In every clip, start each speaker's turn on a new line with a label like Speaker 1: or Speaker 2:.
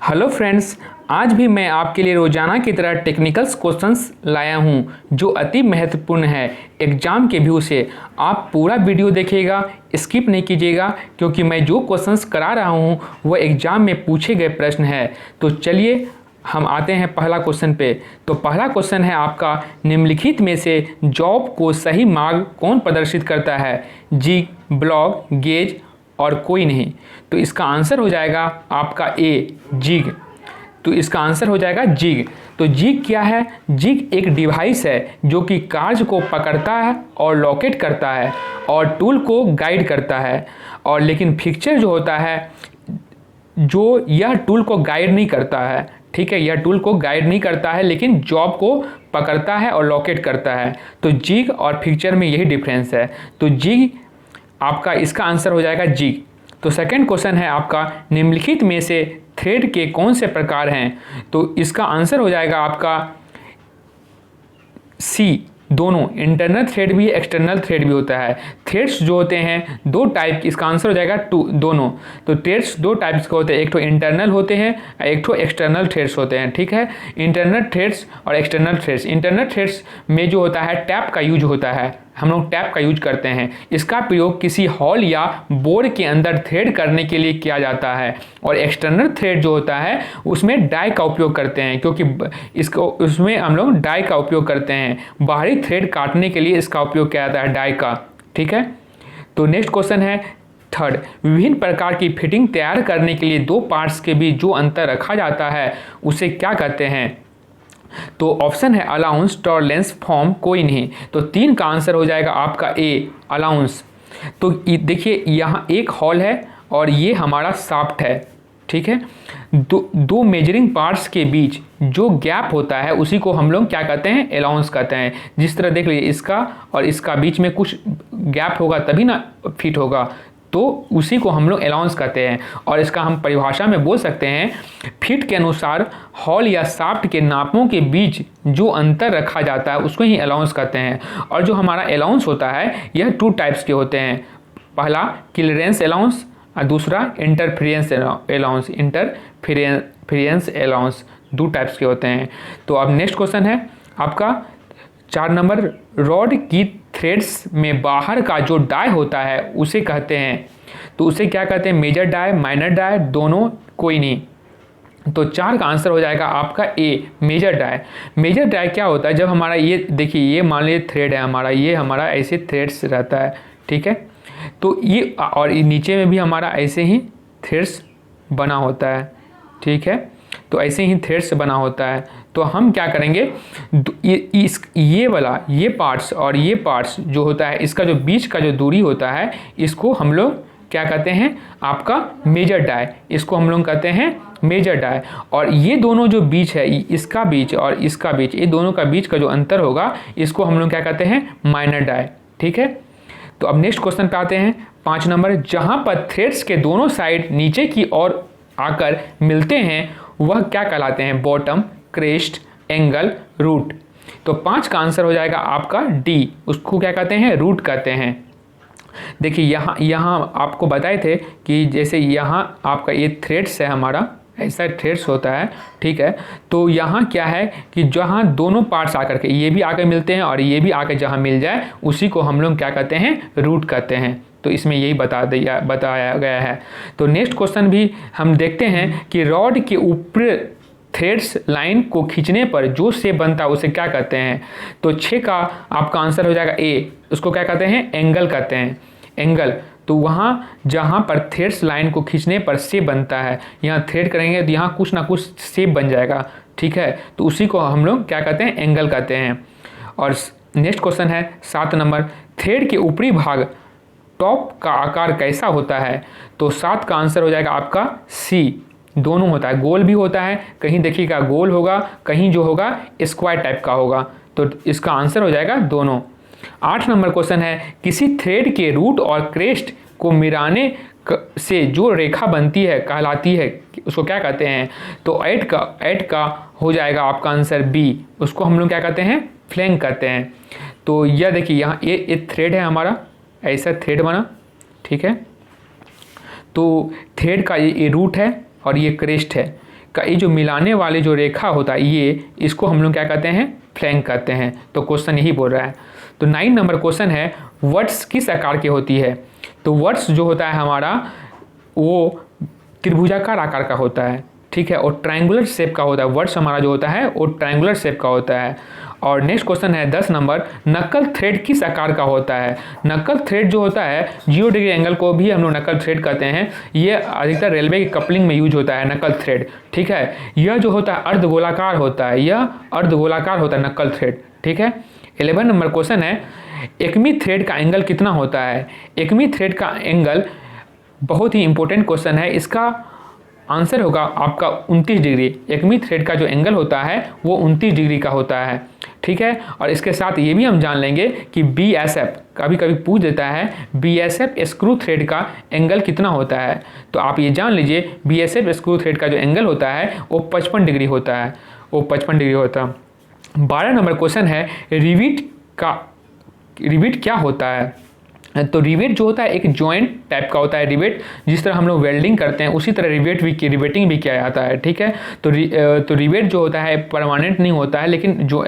Speaker 1: Hello friends, आज भी मैं आपके लिए रोजाना की तरह टेक्निकल्स क्वेश्चंस लाया हूं जो अति महत्वपूर्ण है एग्जाम के व्यू से। आप पूरा वीडियो देखिएगा, स्किप नहीं कीजिएगा, क्योंकि मैं जो क्वेश्चंस करा रहा हूं वो एग्जाम में पूछे गए प्रश्न है। तो चलिए हम आते हैं पहला क्वेश्चन पे। तो पहला क्वेश्चन है आपका, निम्नलिखित में से जॉब को सही मार्ग कौन प्रदर्शित करता है? जी, ब्लॉग, गेज और कोई नहीं। तो इसका आंसर हो जाएगा आपका ए, जिग। तो इसका आंसर हो जाएगा जिग। तो जिग क्या है? जिग एक डिवाइस है जो कि कार्य को पकड़ता है और लोकेट करता है और टूल को गाइड करता है। और लेकिन फिक्चर जो होता है, जो यह टूल को गाइड नहीं करता है, ठीक है, यह टूल को गाइड नहीं करता है लेकिन जॉब को पकड़ता है और लोकेट करता है। तो जिग और फिक्चर में यही डिफरेंस है। तो जिग आपका इसका आंसर हो जाएगा जिग। तो सेकंड क्वेश्चन है आपका, निम्नलिखित में से थ्रेड के कौन से प्रकार हैं? तो इसका आंसर हो जाएगा आपका सी, दोनों। इंटरनल थ्रेड भी एक्सटर्नल थ्रेड भी होता है। थ्रेड्स जो होते हैं दो टाइप, इसका आंसर हो जाएगा दोनों। तो थ्रेड्स दो टाइप्स के होते हैं, एक तो इंटरनल होते हैं, एक तो एक्सटर्नल थ्रेड्स होते हैं, ठीक है। इंटरनल थ्रेड्स और एक्सटर्नल थ्रेड्स। इंटरनल थ्रेड्स में जो होता है टैप का यूज होता है, हम लोग टैप का यूज करते हैं। इसका प्रयोग किसी हॉल या बोर्ड के अंदर थ्रेड करने के लिए किया जाता है। और एक्सटर्नल थ्रेड जो होता है उसमें डाई का उपयोग करते हैं, क्योंकि इसको उसमें हम लोग डाई का उपयोग करते हैं। बाहरी थ्रेड काटने के लिए इसका उपयोग किया जाता है, डाई का, ठीक है। तो नेक्स्ट क्वेश्चन है थर्ड, विभिन्न प्रकार की फिटिंग तैयार करने के लिए दो पार्ट्स के बीच जो अंतर रखा जाता है उसे क्या कहते हैं? तो ऑप्शन है अलाउंस, टॉलरेंस, फॉर्म, कोई नहीं। तो तीन का आंसर हो जाएगा आपका ए, अलाउंस। तो देखिए यहाँ एक हॉल है और ये हमारा शाफ्ट है, ठीक है। दो मेजरिंग पार्ट्स के बीच जो गैप होता है उसी को हम लोग क्या कहते हैं? अलाउंस कहते हैं। जिस तरह देख लीजिए, इसका और इसका बीच में कुछ गैप होगा तभी ना फिट होगा, तो उसी को हम लोग अलाउंस कहते हैं। और इसका हम परिभाषा में बोल सकते हैं, फिट के अनुसार हॉल या शाफ्ट के नापों के बीच जो अंतर रखा जाता है उसको ही अलाउंस कहते हैं। और जो हमारा अलाउंस होता है यह टू टाइप्स के होते हैं। पहला क्लियरेंस अलाउंस और दूसरा इंटरफेरेंस अलाउंस। इंटरफेरेंस अलाउंस दो टाइप्स के होते हैं। तो अब नेक्स्ट क्वेश्चन है आपका 4 नंबर, रॉड की थ्रेड्स में बाहर का जो डाई होता है उसे कहते हैं। तो उसे क्या कहते हैं? मेजर डाई, माइनर डाई, दोनों, कोई नहीं। तो 4 का आंसर हो जाएगा आपका ए, मेजर डाई। मेजर डाई क्या होता है? जब हमारा ये देखिए, ये मान लीजिए थ्रेड है हमारा, ये हमारा ऐसे थ्रेड्स रहता है, ठीक है। तो ये और नीचे में भी हमारा ऐसे ही थ्रेड्स बना होता है, ठीक है। तो ऐसे ही थ्रेड्स बना होता है। तो हम क्या करेंगे, ये वाला ये पार्ट्स और ये पार्ट्स जो होता है, इसका जो बीच का जो दूरी होता है इसको हम लोग क्या कहते हैं? आपका मेजर डाई। इसको हम लोग कहते हैं मेजर डाई। और ये दोनों जो बीच है, इसका बीच और इसका बीच, ये दोनों का बीच का जो अंतर होगा इसको हम लोग क्या कहते हैं? माइनर डाई, ठीक है। तो अब नेक्स्ट क्वेश्चन पे आते हैं 5 नंबर, जहां पर थ्रेड्स के दोनों साइड नीचे की ओर आकर मिलते हैं वह क्या कहलाते हैं? Bottom, crest, angle, root. तो 5 का आंसर हो जाएगा आपका डी, उसको क्या कहते हैं? रूट कहते हैं। देखिए यहाँ आपको बताए थे कि जैसे यहाँ आपका ये थ्रेड्स है हमारा, ऐसा थ्रेड्स होता है, ठीक है। तो यहाँ क्या है कि जहाँ दोनों पार्ट्स आकर के ये भी आकर मिलते हैं और ये भी आकर जहाँ मिल जाए उसी को हम लोग क्या कहते हैं? रूट कहते हैं। तो इसमें यही बताया गया है। तो नेक्स्ट क्वेश्चन भी हम देखते हैं कि रॉड के ऊपर थ्रेड्स लाइन को खींचने पर जो शेप बनता है उसे क्या कहते हैं? तो 6 का आपका आंसर हो जाएगा ए, उसको क्या कहते हैं? एंगल कहते हैं, एंगल। तो वहाँ जहाँ पर थ्रेड्स लाइन को खींचने पर शेप बनता है, यहाँ थ्रेड करेंगे तो यहाँ कुछ ना कुछ शेप बन जाएगा, ठीक है। तो उसी को हम लोग क्या कहते हैं? एंगल कहते हैं। और नेक्स्ट क्वेश्चन है 7 नंबर, थ्रेड के ऊपरी भाग टॉप का आकार कैसा होता है? तो 7 का आंसर हो जाएगा आपका सी, दोनों होता है। गोल भी होता है, कहीं देखिएगा गोल होगा, कहीं जो होगा स्क्वायर टाइप का होगा। तो इसका आंसर हो जाएगा दोनों। 8 नंबर क्वेश्चन है, किसी थ्रेड के रूट और क्रेस्ट को मिलाने से जो रेखा बनती है कहलाती है, उसको क्या कहते हैं? तो 8 का हो जाएगा आपका आंसर बी, उसको हम लोग क्या कहते हैं? फ्लैंक कहते हैं। तो यह देखिए यहाँ ये थ्रेड है हमारा, ऐसा थ्रेड बना, ठीक है। तो थ्रेड का ये रूट है और ये क्रेस्ट है। का ये जो मिलाने वाली जो रेखा होता है ये, इसको हम लोग क्या कहते हैं, फ्लैंक कहते हैं। तो क्वेश्चन यही बोल रहा है। तो 9 नंबर क्वेश्चन है, वर्ड्स किस आकार की होती है? तो वर्ड्स जो होता है हमारा वो त्रिभुजाकार आकार का होता है, ठीक है, और ट्रायंगुलर शेप का होता है। वर्ड्स हमारा जो होता है वो ट्रायंगुलर शेप का होता है। और नेक्स्ट क्वेश्चन है 10 नंबर, नक्कल थ्रेड किस आकार का होता है? नक्कल थ्रेड जो होता है 0 डिग्री एंगल को भी हम लोग नक्कल थ्रेड कहते हैं। ये अधिकतर रेलवे की कपलिंग में यूज होता है नक्कल थ्रेड, ठीक है। यह जो होता है अर्धगोलाकार होता है, यह अर्धगोलाकार होता है नक्कल थ्रेड, ठीक है। 11 नंबर क्वेश्चन है, एकमी थ्रेड का एंगल कितना होता है? एकमी थ्रेड का एंगल बहुत ही इंपॉर्टेंट क्वेश्चन है। इसका आंसर होगा आपका 29 डिग्री। एकमी थ्रेड का जो एंगल होता है वो 29 डिग्री का होता है, ठीक है। और इसके साथ ये भी हम जान लेंगे कि BSF कभी कभी पूछ देता है, BSF स्क्रू थ्रेड का एंगल कितना होता है? तो आप ये जान लीजिए BSF स्क्रू थ्रेड का जो एंगल होता है वो 55 डिग्री होता है, वो 55 डिग्री होता है। 12 नंबर क्वेश्चन है, रिवेट क्या होता है? तो रिवेट जो होता है एक जॉइंट टाइप का होता है। रिवेट जिस तरह हम लोग वेल्डिंग करते हैं उसी तरह रिवेटिंग भी किया जाता है, ठीक है। तो रिवेट जो होता है परमानेंट नहीं होता है, लेकिन जो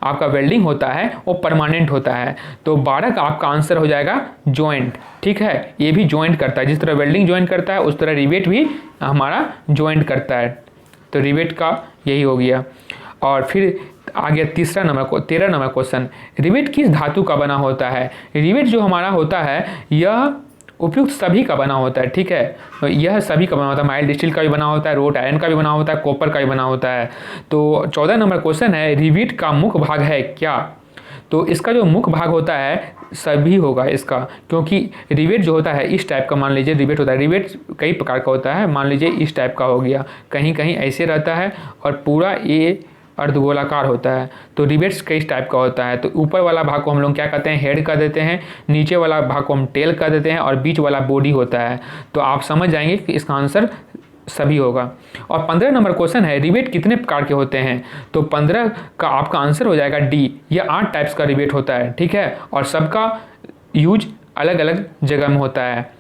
Speaker 1: आपका वेल्डिंग होता है वो परमानेंट होता है। तो 12 का आपका आंसर हो जाएगा जॉइंट, ठीक है। ये भी जॉइंट करता है, जिस तरह वेल्डिंग जॉइंट करता है उस तरह रिवेट भी हमारा जॉइंट करता है। तो रिवेट का यही हो गया। और फिर आगे 13 नंबर क्वेश्चन, रिवेट किस धातु का बना होता है? रिवेट जो हमारा होता है यह उपयुक्त सभी का बना होता है, ठीक है। तो यह सभी का बना होता है, माइल्ड स्टील का भी बना होता है, रोट आयरन का भी बना होता है, कॉपर का भी बना होता है। तो 14 नंबर क्वेश्चन है, रिवेट का मुख्य भाग है क्या? तो इसका जो मुख्य भाग होता है सभी होगा इसका, क्योंकि रिवेट जो होता है इस टाइप का, मान लीजिए रिवेट होता है, रिवेट कई प्रकार का होता है, मान लीजिए इस टाइप का हो गया, कहीं कहीं ऐसे रहता है और पूरा ये अर्धगोलाकार होता है। तो रिवेट्स कई टाइप का होता है। तो ऊपर वाला भाग को हम लोग क्या कहते हैं, हेड कर देते हैं, नीचे वाला भाग को हम टेल कर देते हैं और बीच वाला बॉडी होता है। तो आप समझ जाएंगे कि इसका आंसर सभी होगा। और 15 नंबर क्वेश्चन है, रिवेट कितने प्रकार के होते हैं? तो 15 का आपका आंसर हो जाएगा डी। यह 8 टाइप्स का रिवेट होता है, ठीक है, और सबका यूज अलग अलग जगह में होता है।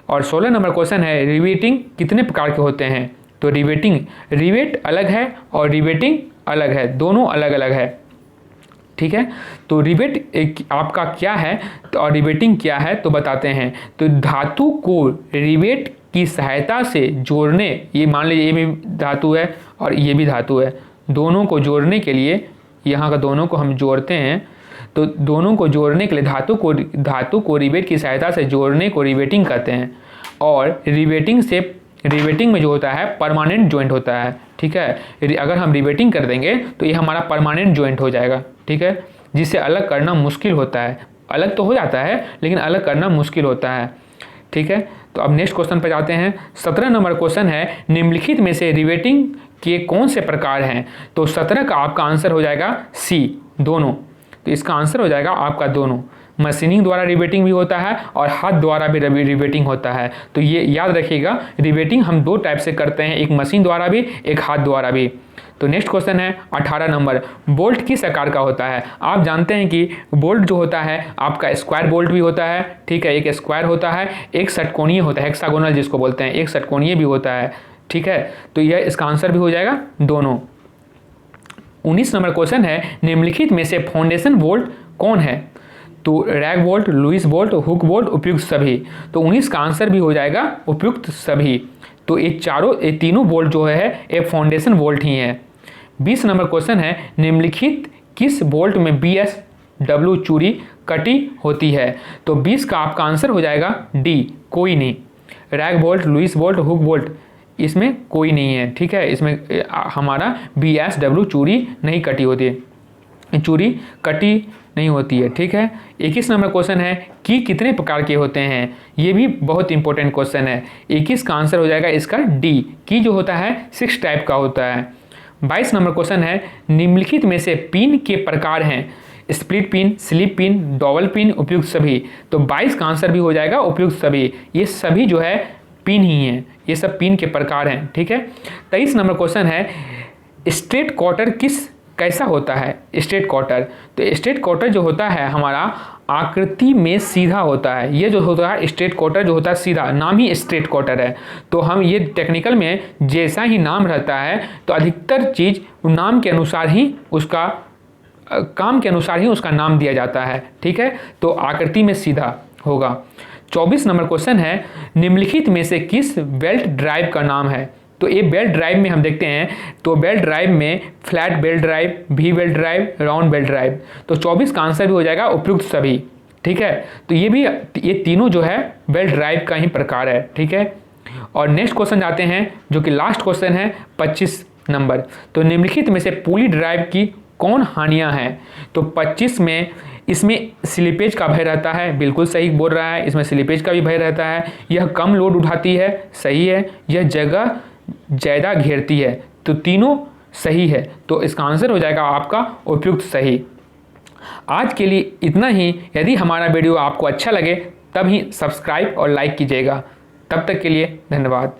Speaker 1: और 16 नंबर क्वेश्चन है, रिवेटिंग कितने प्रकार के होते हैं? तो रिवेट अलग है और रिवेटिंग अलग है, दोनों अलग अलग है, ठीक है। तो रिवेट आपका क्या है तो और रिवेटिंग क्या है तो बताते हैं। तो धातु को रिवेट की सहायता से जोड़ने, ये मान लीजिए ये भी धातु है और ये भी धातु है, दोनों को जोड़ने के लिए यहाँ का दोनों को हम जोड़ते हैं। तो दोनों को जोड़ने के लिए धातु को रिवेट की सहायता से जोड़ने को रिवेटिंग कहते हैं। और रिवेटिंग में जो होता है परमानेंट जॉइंट होता है, ठीक है। अगर हम रिवेटिंग कर देंगे तो ये हमारा परमानेंट जॉइंट हो जाएगा, ठीक है, जिससे अलग करना मुश्किल होता है। अलग तो हो जाता है लेकिन अलग करना मुश्किल होता है, ठीक है। तो अब नेक्स्ट क्वेश्चन पर जाते हैं। 17 नंबर क्वेश्चन है, निम्नलिखित में से रिवेटिंग के कौन से प्रकार हैं? तो 17 का आपका आंसर हो जाएगा सी, दोनों। तो इसका आंसर हो जाएगा आपका दोनों। मशीनिंग द्वारा रिवेटिंग भी होता है और हाथ द्वारा भी रिवेटिंग होता है। तो ये याद रखिएगा, रिवेटिंग हम 2 टाइप से करते हैं, एक मशीन द्वारा भी, एक हाथ द्वारा भी। तो नेक्स्ट क्वेश्चन है 18 नंबर, बोल्ट किस आकार का होता है? आप जानते हैं कि बोल्ट जो होता है आपका स्क्वायर बोल्ट भी होता है, ठीक है, एक स्क्वायर होता है, एक षटकोणीय होता है, हेक्सागोनल जिसको बोलते हैं, एक षटकोणीय भी होता है, ठीक है। तो यह इसका आंसर भी हो जाएगा दोनों। 19 नंबर क्वेश्चन है, निम्नलिखित में से फाउंडेशन बोल्ट कौन है? तो rag bolt, Lewis bolt, hook bolt, उपयुक्त सभी। तो 19 का आंसर भी हो जाएगा उपयुक्त सभी। तो ये तीनों बोल्ट जो है एक फाउंडेशन बोल्ट ही है। 20 नंबर क्वेश्चन है, निम्नलिखित किस बोल्ट में BSW चूड़ी कटी होती है? तो 20 का आपका आंसर हो जाएगा डी, कोई नहीं। Rag bolt, Lewis bolt, hook bolt, इसमें कोई नहीं है, ठीक है, इसमें हमारा BSW चूड़ी नहीं कटी होती है, चूड़ी कटी नहीं होती है, ठीक है। 21 नंबर क्वेश्चन है, की कितने प्रकार के होते हैं? ये भी बहुत इंपॉर्टेंट क्वेश्चन है। 21 का आंसर हो जाएगा इसका डी, की जो होता है 6 टाइप का होता है। 22 नंबर क्वेश्चन है, निम्नलिखित में से पिन के प्रकार हैं? Split pin, slip pin, double pin, उपयुक्त सभी। तो 22 का आंसर भी हो जाएगा उपयुक्त सभी। ये सभी जो है पिन ही हैं, ये सब पिन के प्रकार हैं, ठीक है। 23 नंबर क्वेश्चन है, स्ट्रेट क्वार्टर किस कैसा होता है स्ट्रेट क्वार्टर? तो स्ट्रेट क्वार्टर जो होता है हमारा आकृति में सीधा होता है। ये जो होता है स्ट्रेट क्वार्टर जो होता है सीधा, नाम ही स्ट्रेट क्वार्टर है। तो हम ये टेक्निकल में जैसा ही नाम रहता है तो अधिकतर चीज़ नाम के अनुसार ही उसका काम के अनुसार ही उसका नाम दिया जाता है। ठीक है, तो आकृति में सीधा होगा। 24 नंबर क्वेश्चन है, निम्नलिखित में से किस बेल्ट ड्राइव का नाम है? तो ये बेल्ट ड्राइव में हम देखते हैं तो बेल्ट ड्राइव में flat belt drive, we belt drive, round belt drive. तो 24 का आंसर भी हो जाएगा उपयुक्त सभी। ठीक है, तो ये तीनों जो है बेल्ट ड्राइव का ही प्रकार है। ठीक है, और नेक्स्ट क्वेश्चन जाते हैं जो कि लास्ट क्वेश्चन है 25 नंबर। तो निम्नलिखित में से पुली ड्राइव की कौन हानियां हैं? तो 25 में इसमें स्लिपेज का भय रहता है, बिल्कुल सही बोल रहा है, इसमें स्लिपेज का भी भय रहता है। यह कम लोड उठाती है, सही है। यह जगह ज़्यादा घेरती है, तो तीनों सही है। तो इसका आंसर हो जाएगा आपका उपयुक्त सही। आज के लिए इतना ही। यदि हमारा वीडियो आपको अच्छा लगे तब ही सब्सक्राइब और लाइक कीजिएगा। तब तक के लिए धन्यवाद।